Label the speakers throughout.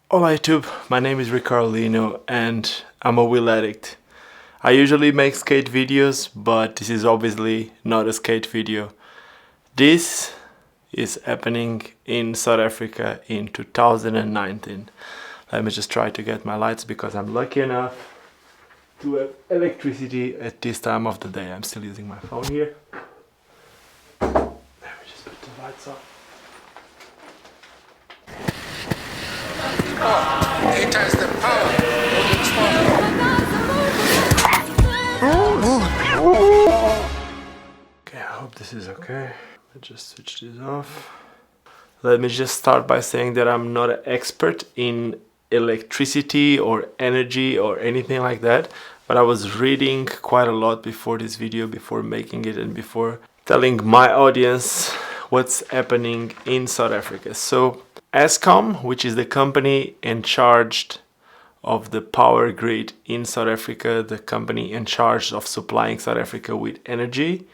Speaker 1: Hola YouTube, my name is Ricardo Lino and I'm a wheel addict. I usually make skate videos, but this is obviously not a skate video. This is happening in South Africa in 2019. Let me just try to get my lights because I'm lucky enough to have electricity at this time of the day. I'm still using my phone here. Let me just put the lights on.
Speaker 2: It has the power
Speaker 1: Okay, I hope this is okay. I just switch this off. Let me just start by saying that I'm not an expert in electricity or energy or anything like that, but I was reading quite a lot before this video, before making it and before telling my audience what's happening in South Africa. So Eskom, which is the company in charge of the power grid in South Africa, the company in charge of supplying South Africa with energy,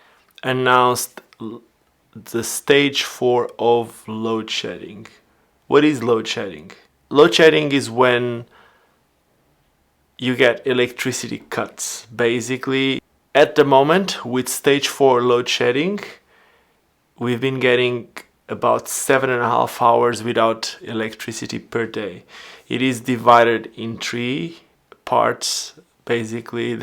Speaker 1: announced the stage 4 of load shedding. What is load shedding? Load shedding is when you get electricity cuts. Basically, at the moment, with stage 4 load shedding, we've been getting about 7.5 hours without electricity per day. It is divided in 3 parts. Basically, I'm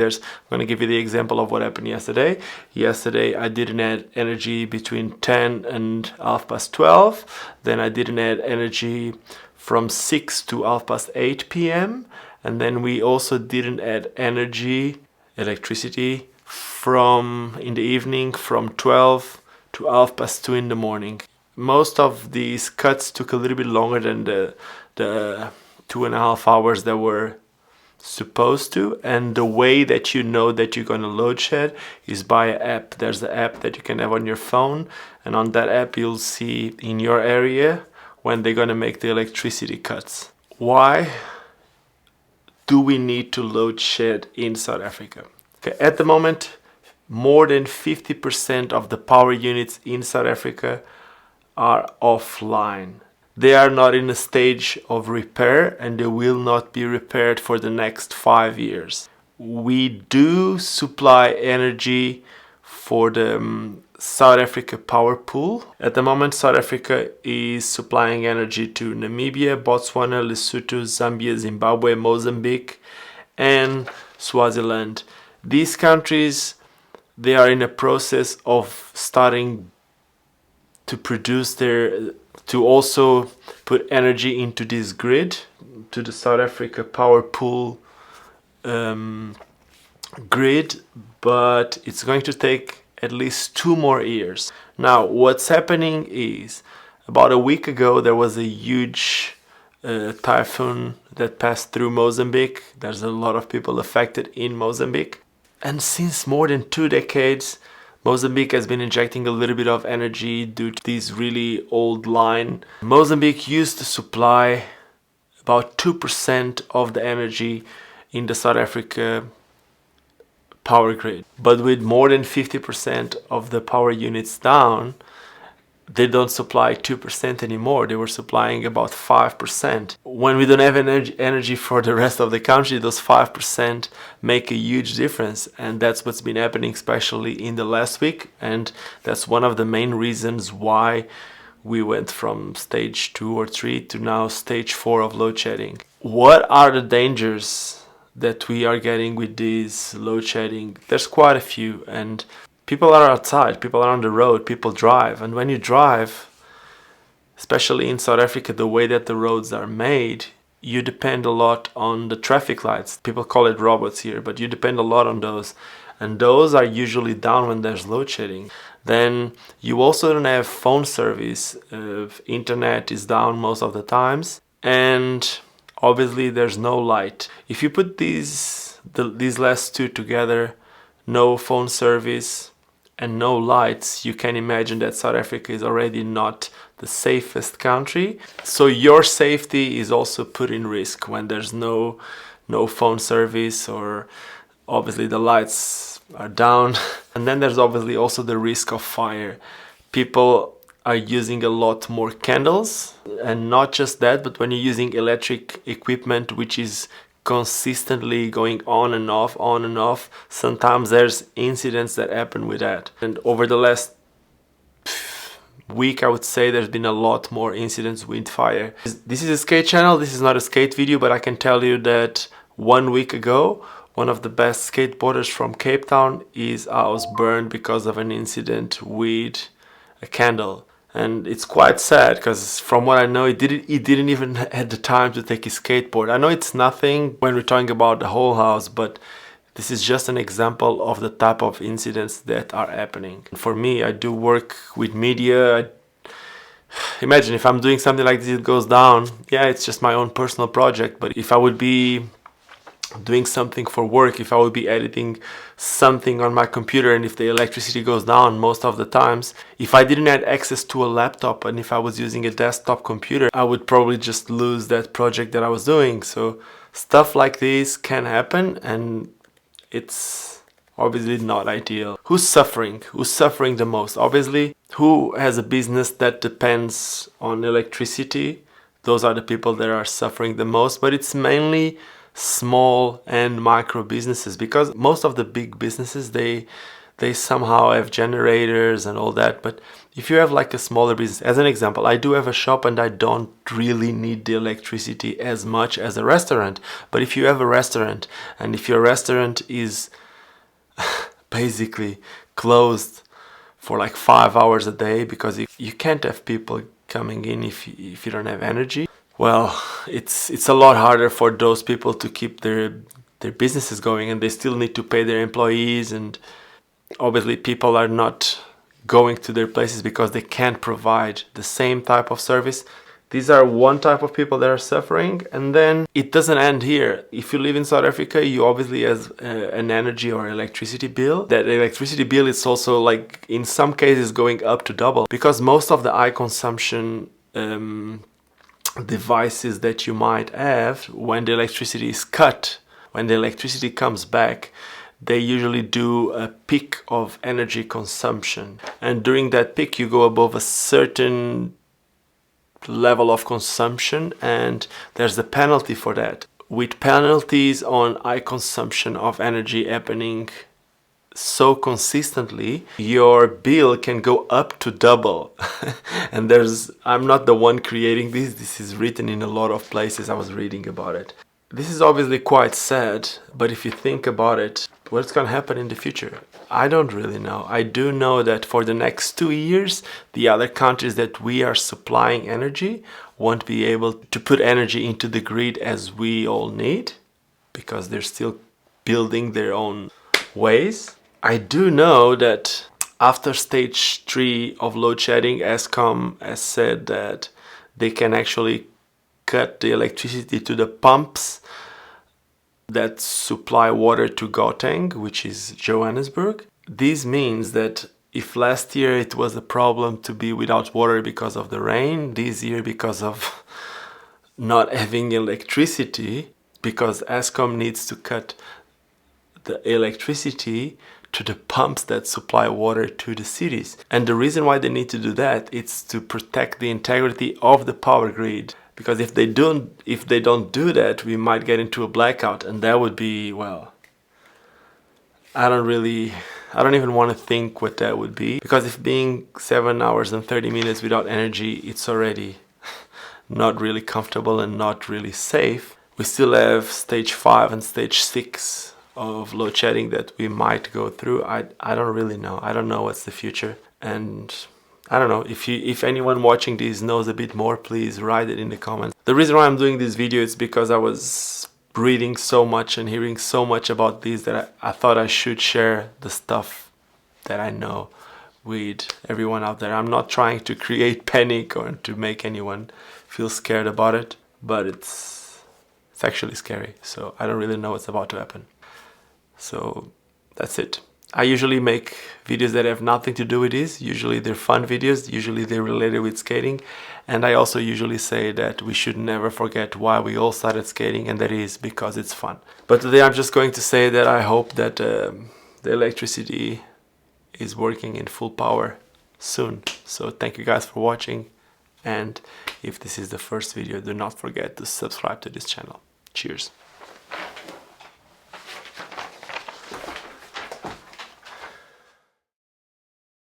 Speaker 1: going to give you the example of what happened yesterday. Yesterday, I didn't add energy between 10 and 12:30. Then I didn't add energy from 6 to 8 p.m. And then we also didn't add electricity, from in the evening from 12 to 2:30 in the morning. Most of these cuts took a little bit longer than the 2.5 hours that were supposed to, and the way that you know that you're going to load shed is by an app. There's an app that you can have on your phone, and on that app you'll see in your area when they're going to make the electricity cuts. Why do we need to load shed in South Africa? Okay, at the moment, more than 50% of the power units in South Africa are offline. They are not in a stage of repair, and they will not be repaired for the next 5 years. We do supply energy for the South Africa power pool. At the moment, South Africa is supplying energy to Namibia, Botswana, Lesotho, Zambia, Zimbabwe, Mozambique, and Swaziland. These countries, they are in a process of starting to produce to also put energy into this grid, to the South Africa power pool grid, but it's going to take at least 2 more years. Now, what's happening is, about a week ago, there was a huge typhoon that passed through Mozambique. There's a lot of people affected in Mozambique. And since more than 2 decades, Mozambique has been injecting a little bit of energy due to this really old line. Mozambique used to supply about 2% of the energy in the South Africa power grid. But with more than 50% of the power units down, they don't supply 2% anymore. They were supplying about 5%. When we don't have energy for the rest of the country, those 5% make a huge difference. And that's what's been happening, especially in the last week. And that's one of the main reasons why we went from stage 2 or 3 to now stage 4 of load shedding. What are the dangers that we are getting with this load shedding? There's quite a few, and people are outside, people are on the road, people drive. And when you drive, especially in South Africa, the way that the roads are made, you depend a lot on the traffic lights. People call it robots here, but you depend a lot on those. And those are usually down when there's load shedding. Then you also don't have phone service. Internet is down most of the times. And obviously there's no light. If you put these last two together, no phone service and no lights, you can imagine that South Africa is already not the safest country. So your safety is also put in risk when there's no phone service, or obviously the lights are down. And then there's obviously also the risk of fire. People are using a lot more candles. And not just that, but when you're using electric equipment which is consistently going on and off, sometimes there's incidents that happen with that. And over the last week, I would say there's been a lot more incidents with fire. This is a skate channel, this is not a skate video, but I can tell you that 1 week ago, one of the best skateboarders from Cape Town, his house burned because of an incident with a candle. And it's quite sad because from what I know, he didn't even had the time to take his skateboard. I know it's nothing when we're talking about the whole house, but this is just an example of the type of incidents that are happening. For me, I do work with media. Imagine if I'm doing something like this, it goes down. Yeah, it's just my own personal project. But if I would be doing something for work, if I would be editing something on my computer, and if the electricity goes down most of the times, if I didn't have access to a laptop and if I was using a desktop computer, I would probably just lose that project that I was doing. So stuff like this can happen, and it's obviously not ideal. Who's suffering? Who's suffering the most? Obviously, who has a business that depends on electricity? Those are the people that are suffering the most, but it's mainly small and micro businesses, because most of the big businesses, they somehow have generators and all that. But if you have like a smaller business, as an example, I do have a shop and I don't really need the electricity as much as a restaurant. But if you have a restaurant, and if your restaurant is basically closed for like 5 hours a day because you can't have people coming in if you don't have energy, well, it's a lot harder for those people to keep their businesses going, and they still need to pay their employees, and obviously people are not going to their places because they can't provide the same type of service. These are one type of people that are suffering, and then it doesn't end here. If you live in South Africa, you obviously have an energy or electricity bill. That electricity bill is also, like, in some cases going up to double, because most of the high consumption devices that you might have, when the electricity is cut, when the electricity comes back, they usually do a peak of energy consumption, and during that peak you go above a certain level of consumption and there's a penalty for that. With penalties on high consumption of energy happening so consistently, your bill can go up to double. And I'm not the one creating this is written in a lot of places. I was reading about it. This is obviously quite sad, but if you think about it, what's going to happen in the future? I don't really know. I do know that for the next 2 years, the other countries that we are supplying energy won't be able to put energy into the grid as we all need, because they're still building their own ways. I do know that after stage 3 of load shedding, Eskom has said that they can actually cut the electricity to the pumps that supply water to Gauteng, which is Johannesburg. This means that if last year it was a problem to be without water because of the rain, this year because of not having electricity, because Eskom needs to cut the electricity to the pumps that supply water to the cities. And the reason why they need to do that is to protect the integrity of the power grid. Because if they don't do that, we might get into a blackout, and that would be, well, I don't even want to think what that would be. Because if being 7 hours and 30 minutes without energy, it's already not really comfortable and not really safe, we still have stage 5 and stage 6 of load shedding that we might go through. I don't really know. I don't know what's the future, and I don't know. If anyone watching this knows a bit more, please write it in the comments. The reason why I'm doing this video is because I was reading so much and hearing so much about this that I thought I should share the stuff that I know with everyone out there. I'm not trying to create panic or to make anyone feel scared about it, but it's actually scary. So I don't really know what's about to happen. So that's it. I usually make videos that have nothing to do with this. Usually they're fun videos, usually they're related with skating. And I also usually say that we should never forget why we all started skating, and that is because it's fun. But today I'm just going to say that I hope that the electricity is working in full power soon. So thank you guys for watching, and if this is the first video, do not forget to subscribe to this channel. Cheers.